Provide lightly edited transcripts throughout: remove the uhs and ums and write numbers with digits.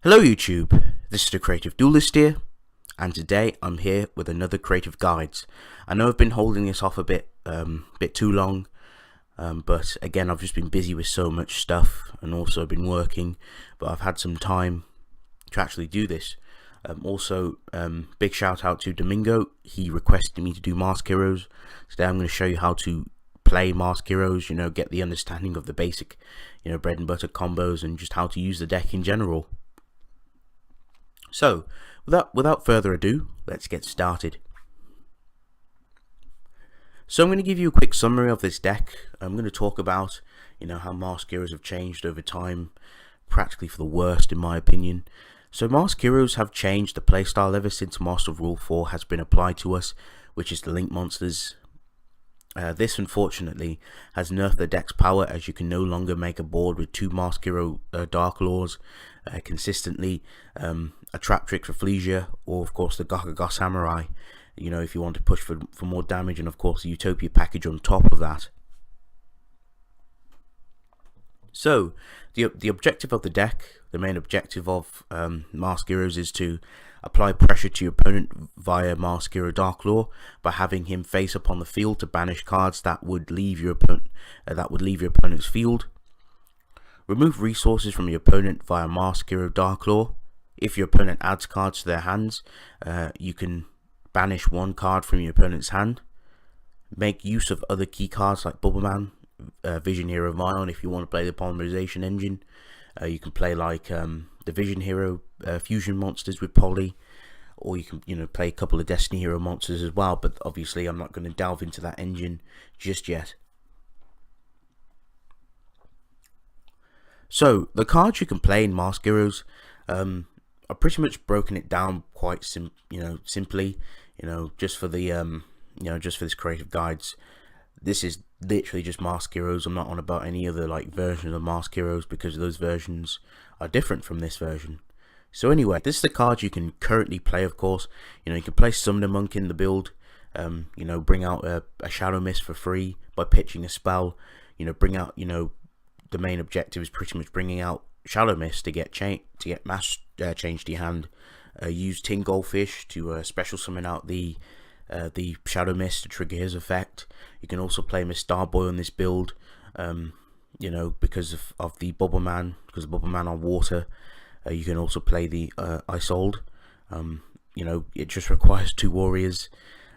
Hello YouTube, this is the Creative Duelist here, and today I'm here with another creative guides. I know I've been holding this off a bit too long, but again I've just been busy with so much stuff and also been working, but I've had some time to actually do this. Big shout out to Domingo. He requested me to do Mask Heroes. Today I'm going to show you how to play Mask Heroes, get the understanding of the basic, bread and butter combos and just how to use the deck in general. So, without further ado, let's get started. So I'm going to give you a quick summary of this deck. I'm going to talk about, how Mask Heroes have changed over time, practically for the worst in my opinion. So Mask Heroes have changed the playstyle ever since Master of Rule 4 has been applied to us, which is the Link Monsters. This unfortunately has nerfed the deck's power, as you can no longer make a board with two Mask Hero Dark Laws consistently, a Trap Trick for Flesia, or of course the Gaga Samurai, if you want to push for more damage, and of course the Utopia package on top of that. So the objective of the deck, the main objective of Mask Heroes, is to apply pressure to your opponent via Mask Hero Dark Law by having him face up on the field to banish cards that would leave your opponent's field. Remove resources from your opponent via Mask Hero Dark Law. If your opponent adds cards to their hands, you can banish one card from your opponent's hand. Make use of other key cards like Bubbleman, Vision Hero Vion if you want to play the Polymerization engine. You can play like the Vision Hero fusion monsters with Poly, or you can play a couple of Destiny Hero monsters as well, but obviously I'm not going to delve into that engine just yet. So the cards you can play in Mask Heroes, I've pretty much broken it down quite simply, just for the just for this creative guides. This is literally just Mask Heroes. I'm not on about any other version of Mask Heroes, because those versions are different from this version. So anyway, this is the cards you can currently play. Of course, you can play Summoner Monk in the build. Bring out a Shadow Mist for free by pitching a spell. Bring out the main objective is pretty much bringing out Shadow Mist to get mass change to your hand. Use Tin Goldfish to special summon out the Shadow Mist to trigger his effect. You can also play Miss Starboy on this build, because of the Bubbleman, because the Bubbleman on water. You can also play the Isolde. It just requires 2 warriors,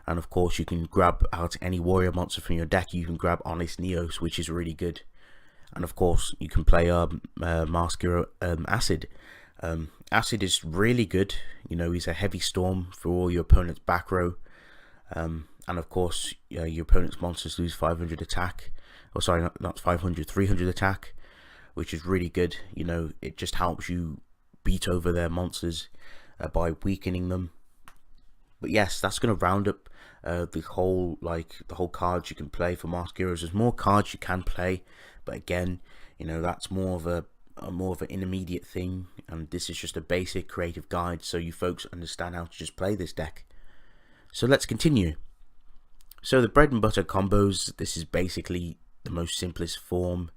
and of course you can grab out any warrior monster from your deck. You can grab Honest Neos, which is really good, and of course you can play Mask Hero Acid. Acid is really good. He's a heavy storm for all your opponent's back row. And of course your opponent's monsters lose 500 attack, or sorry, not 500, 300 attack, which is really good. It just helps you beat over their monsters by weakening them. But yes, that's going to round up the whole cards you can play for Mask Heroes. There's more cards you can play, but again, that's more of an intermediate thing, and this is just a basic creative guide so you folks understand how to just play this deck. So let's continue. So the bread and butter combos, this is basically the most simplest form.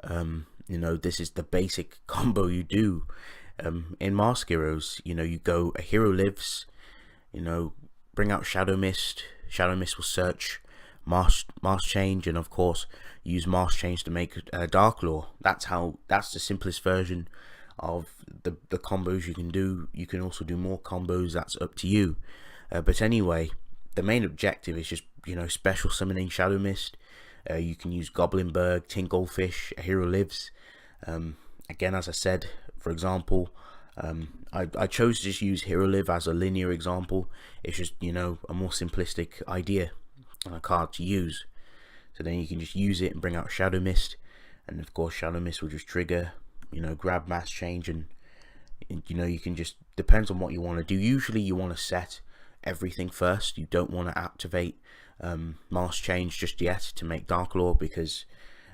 This is the basic combo you do in Mask Heroes. You go a hero lives, bring out Shadow Mist. Shadow Mist will search Mask Change, and of course use Mask Change to make Dark Law. That's the simplest version of the combos you can do. You can also do more combos, that's up to you. But anyway, the main objective is just special summoning Shadow Mist. You can use Goblinberg, Tin Goldfish, a hero lives. Again, as I said, for example, I chose to just use Hero Live as a linear example. It's just a more simplistic idea on a card to use. So then you can just use it and bring out Shadow Mist, and of course Shadow Mist will just trigger grab Mass Change, and you can just, depends on what you want to do. Usually you want to set everything first. You don't want to activate Mask Change just yet to make Dark Law, because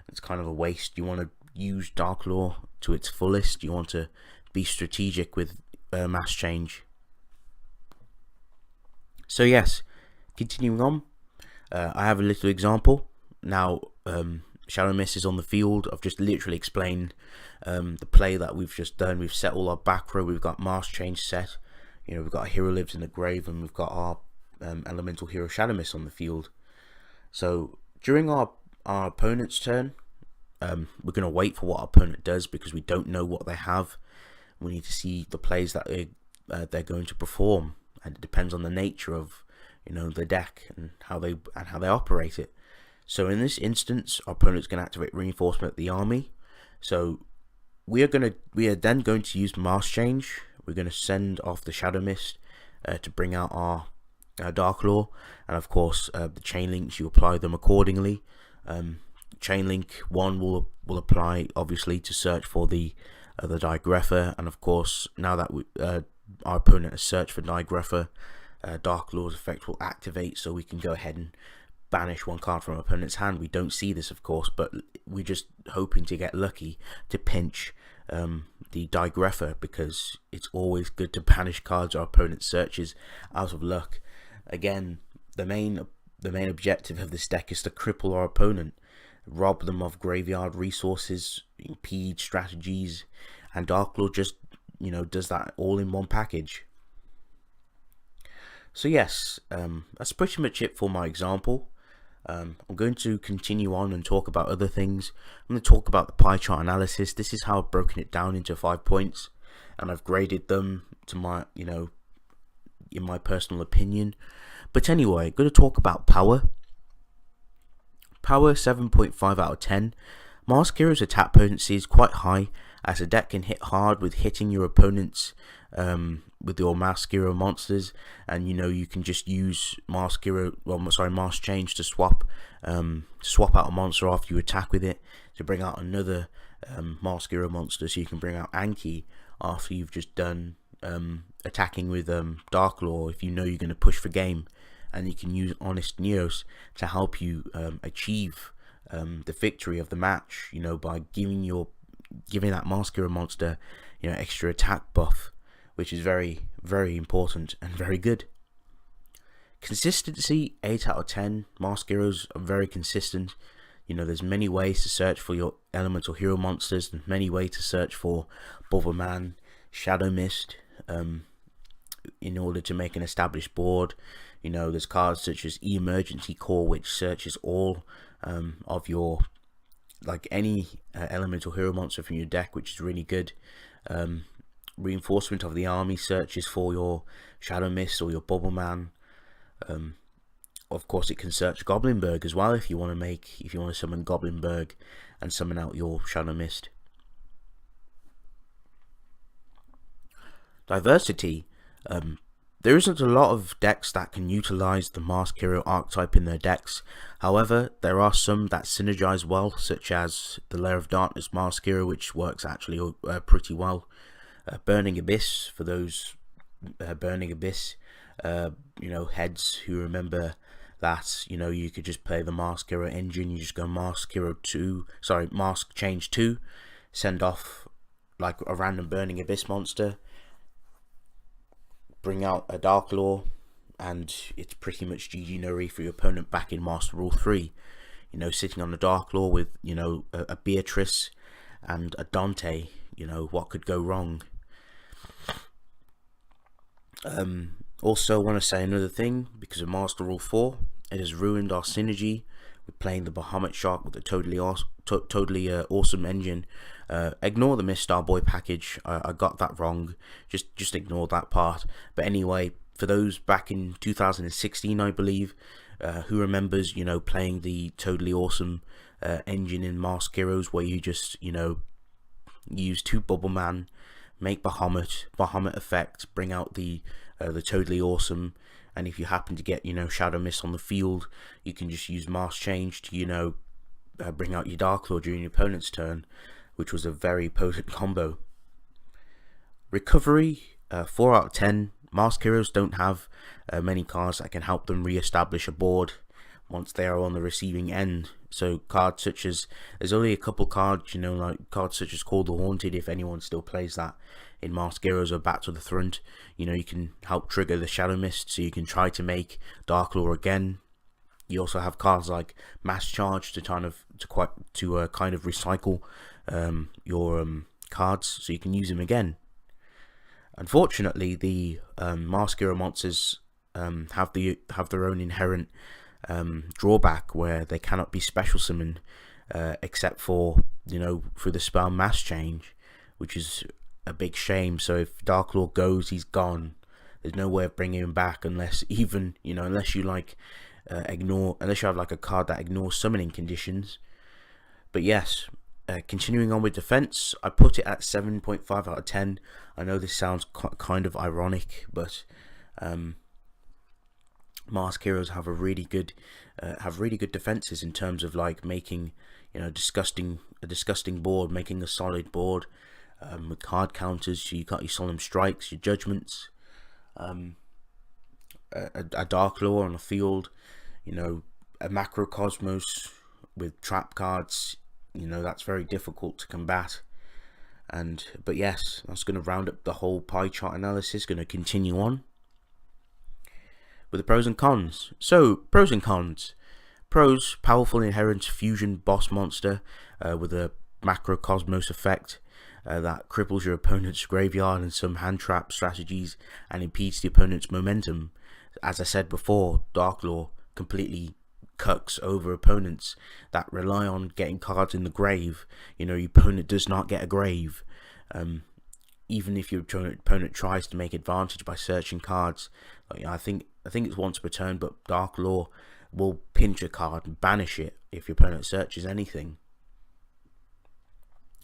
it's kind of a waste. You want to use Dark Law to its fullest. You want to be strategic with Mass Change. So yes, continuing on, I have a little example. Now Shadow Mist is on the field, I've just literally explained the play that we've just done. We've set all our back row, we've got Mask Change set, you know, we've got a hero lives in the grave, and we've got our elemental hero Shadow Mist on the field. So during our opponent's turn, we're going to wait for what our opponent does, because we don't know what they have. We need to see the plays that they're going to perform, and it depends on the nature of, you know, the deck and how they operate it. So in this instance, our opponent's going to activate Reinforcement of the Army. So we are then going to use Mask Change. We're going to send off the Shadow Mist to bring out our Dark Law, and of course the chain links, you apply them accordingly. Chain link 1 will apply obviously to search for the Digrepher, and of course now that our opponent has searched for Digrepher, Dark Law's effect will activate, so we can go ahead and banish one card from our opponent's hand. We don't see this, of course, but we're just hoping to get lucky to pinch the Digrepher, because it's always good to banish cards our opponent searches out of luck. Again, the main objective of this deck is to cripple our opponent, rob them of graveyard resources, impede strategies, and Dark Law just, you know, does that all in one package. So yes, that's pretty much it for my example. I'm going to continue on and talk about other things. I'm going to talk about the pie chart analysis. This is how I've broken it down into 5 points, and I've graded them to my, you know, in my personal opinion. But anyway, I'm going to talk about power. Power 7.5 out of 10. Mask Hero's attack potency is quite high, as the deck can hit hard with hitting your opponents with your Mask Hero monsters, and you know, you can just use Mask Change to swap out a monster after you attack with it to bring out another Mask Hero monster. So you can bring out Anki after you've just done attacking with Dark Law, if you know you're going to push for game, and you can use Honest Neos to help you achieve the victory of the match, you know, by giving that Mask Hero monster, you know, extra attack buff, which is very, very important and very good. Consistency 8 out of 10. Mask Heroes are very consistent. You know, there's many ways to search for your elemental hero monsters, and many ways to search for Bubble Shadow Mist, in order to make an established board. You know, there's cards such as Emergency Core, which searches all of your, like, any elemental hero monster from your deck, which is really good. Reinforcement of the Army searches for your Shadow Mist or your Bubble Man. Of course, it can search Goblinberg as well if you want to summon Goblinberg and summon out your Shadow Mist. Diversity. There isn't a lot of decks that can utilize the Mask Hero archetype in their decks. However, there are some that synergize well, such as the Lair of Darkness Mask Hero, which works actually pretty well. Burning Abyss, for those Burning Abyss you know, heads who remember that, you know, you could just play the Mask Hero engine. You just go Mask Change 2, send off like a random Burning Abyss monster, bring out a Dark Law, and it's pretty much GG no re for your opponent back in Master Rule 3. You know, sitting on a Dark Law with, you know, a Beatrice and a Dante, you know, what could go wrong? Also want to say another thing, because of Master Rule 4, it has ruined our synergy with playing the Bahamut Shark with a totally awesome engine. Ignore the Miss Starboy package, I got that wrong, just ignore that part. But anyway, for those back in 2016, I believe, who remembers, you know, playing the totally awesome engine in Mask Heroes, where you just, you know, use 2 Bubble Man, make Bahamut effect, bring out the totally awesome, and if you happen to get, you know, Shadow Mist on the field, you can just use Mask Change to, you know, bring out your Dark Law during your opponent's turn, which was a very potent combo. Recovery 4 out of 10. Mask Heroes don't have many cards that can help them re-establish a board once they are on the receiving end. So cards such as, there's only a couple cards, you know, like cards such as Call the Haunted, if anyone still plays that in Mask Heroes, or Back to the Front. You know, you can help trigger the Shadow Mist, so you can try to make Dark Law again. You also have cards like Mass Charge to kind of recycle your cards, so you can use them again. Unfortunately, the Mask Hero monsters have their own inherent drawback, where they cannot be special summoned except for, through the spell Mass Change, which is a big shame. So if Dark Lord goes, he's gone. There's no way of bringing him back unless unless you have like a card that ignores summoning conditions. But yes, continuing on with defense, I put it at 7.5 out of 10. I know this sounds kind of ironic, but Mask Heroes have really good defenses in terms of like making a disgusting board, making a solid board with card counters. So you got your solemn strikes, your judgments, a Dark Law on the field, a Macrocosmos with trap cards. That's very difficult to combat. But yes, that's going to round up the whole pie chart analysis. Going to continue on with the pros and cons. So, pros and cons. Pros: powerful inherent fusion boss monster with a Macrocosmos effect that cripples your opponent's graveyard and some hand trap strategies and impedes the opponent's momentum. As I said before, Dark Law completely cucks over opponents that rely on getting cards in the grave. Your opponent does not get a grave. Even if your opponent tries to make advantage by searching cards, I think it's once per turn, but Dark Law will pinch a card and banish it if your opponent searches anything,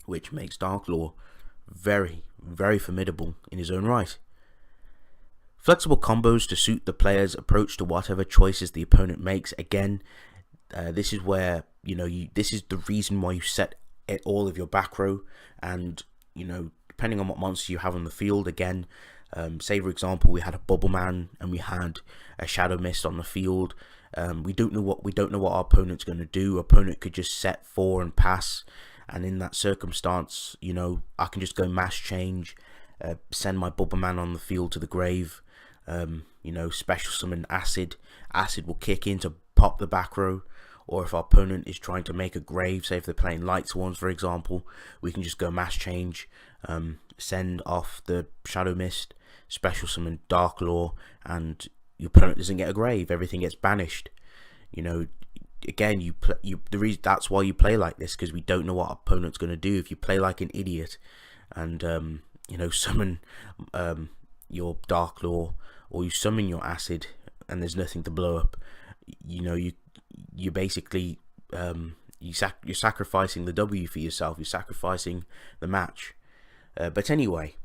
which makes Dark Law very, very formidable in his own right. Flexible combos to suit the player's approach to whatever choices the opponent makes. Again, this is where this is the reason why you set all of your back row, and depending on what monster you have on the field. Again, say for example we had a Bubble Man and we had a Shadow Mist on the field. We don't know what our opponent's going to do. Our opponent could just set 4 and pass, and in that circumstance, I can just go Mass Change, send my Bubble Man on the field to the grave. Special summon Acid. Acid will kick in to pop the back row. Or if our opponent is trying to make a grave, say if they're playing Light Sworns for example, we can just go Mass Change, send off the Shadow Mist, special summon Dark Law, and your opponent doesn't get a grave. Everything gets banished. Again, that's why you play like this, because we don't know what our opponent's going to do. If you play like an idiot and summon your Dark Law, or you summon your Acid and there's nothing to blow up, you basically you're sacrificing the W for yourself. You're sacrificing the match. But anyway,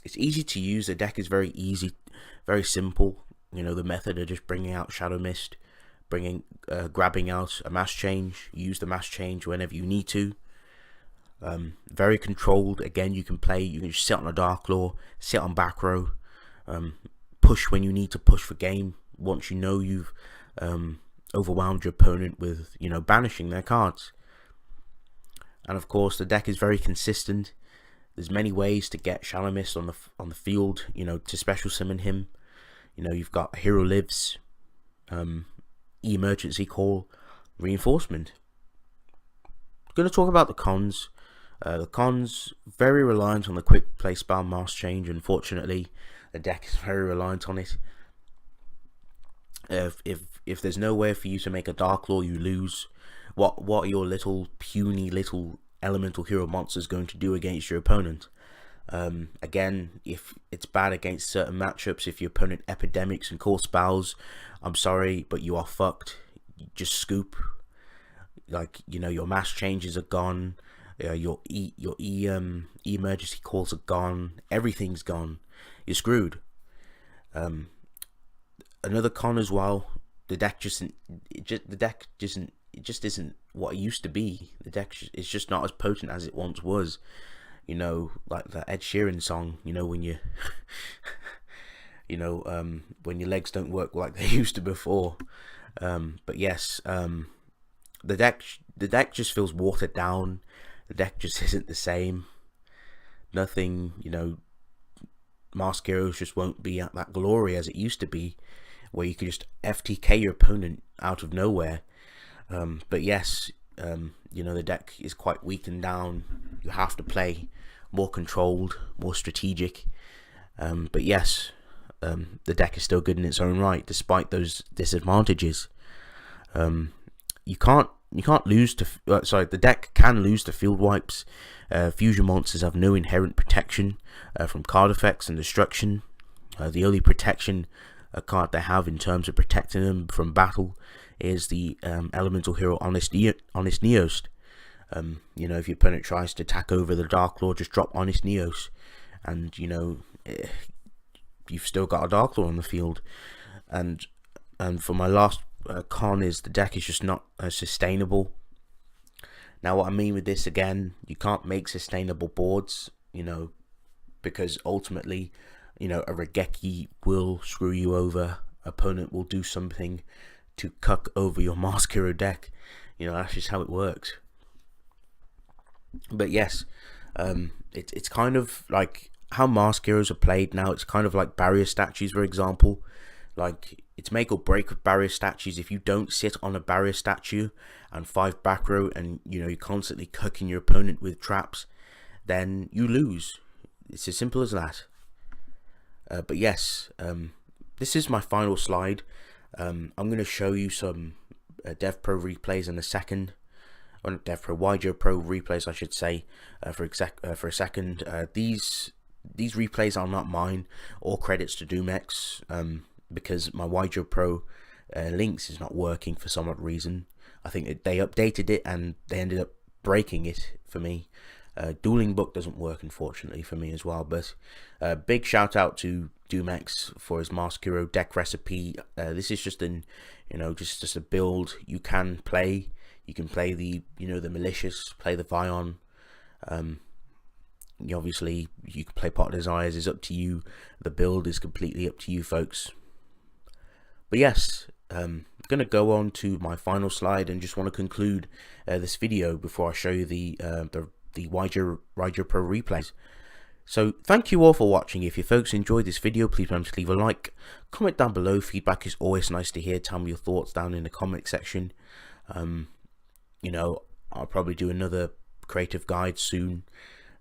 it's easy to use. The deck is very easy, very simple. The method of just bringing out Shadow Mist, grabbing out a Mass Change. Use the Mass Change whenever you need to. Very controlled. Again, you can just sit on a Dark Law, sit on back row, push when you need to push for game. Once you've overwhelmed your opponent with banishing their cards. And of course, the deck is very consistent. There's many ways to get Shadow Mist on the field. To special summon him. You've got Hero Lives, Emergency Call, Reinforcement. I'm going to talk about the cons. The cons: very reliant on the quick play spell Mass Change. Unfortunately, the deck is very reliant on it. If there's nowhere for you to make a Dark Law, you lose. What are your puny little elemental hero monsters going to do against your opponent? Again, if it's bad against certain matchups, if your opponent epidemics and call spells, I'm sorry, but you are fucked. You just scoop. Your Mass Changes are gone. Your emergency calls are gone. Everything's gone. You're screwed. Another con as well: the deck just isn't what it used to be. The deck is just not as potent as it once was. Like the Ed Sheeran song. When you, when your legs don't work like they used to before. But yes, the deck just feels watered down. The deck just isn't the same. Nothing, Mask Heroes just won't be at that glory as it used to be. where you can just FTK your opponent out of nowhere. But yes, you know, the deck is quite weakened down. You have to play more controlled, more strategic. But yes, the deck is still good in its own right, despite those disadvantages. You can't lose to the deck can lose to field wipes. Fusion monsters have no inherent protection from card effects and destruction. The only protection a card they have in terms of protecting them from battle is the elemental hero Honest Neos. You know, if your opponent tries to attack over the Dark Lord, just drop Honest Neos, and you know, you've still got a Dark Lord on the field. And for my last con is the deck is just not sustainable. Now, what I mean with this, again, you can't make sustainable boards, you know, because ultimately, you know, a Regeki will screw you over. Opponent will do something to cuck over your Mask Hero deck. You know, that's just how it works. But yes, it's kind of like how Mask Heroes are played now. It's kind of like barrier statues, for example. Like, it's make or break with barrier statues. If you don't sit on a barrier statue and 5 back row, and you know, you're constantly cooking your opponent with traps, then you lose. It's as simple as that. But yes, this is my final slide. I'm going to show you some Dev Pro replays in a second. Or not Dev Pro, YUGIOH Pro replays, I should say, for a second. These replays are not mine. All credits to Doomex, because my YUGIOH Pro links is not working for some odd reason. I think they updated it and they ended up breaking it for me. Dueling Book doesn't work, unfortunately, for me as well. But big shout out to Doomex for his Mask Hero deck recipe. This is just just a build you can play. You can play the the Malicious, play the Vion. Obviously you can play Pot of Desires. It's up to you. The build is completely up to you, folks. But yes, I'm gonna go on to my final slide and just want to conclude this video before I show you the YUGIOH Pro replays. So thank you all for watching. If you folks enjoyed this video, please remember to leave a like, comment down below. Feedback is always nice to hear. Tell me your thoughts down in the comment section. You know, I'll probably do another creative guide soon,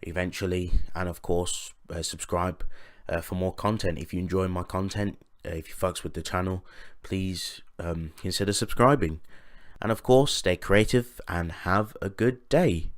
eventually, and of course subscribe for more content. If you enjoy my content, if you fucks with the channel, please consider subscribing, and of course stay creative and have a good day.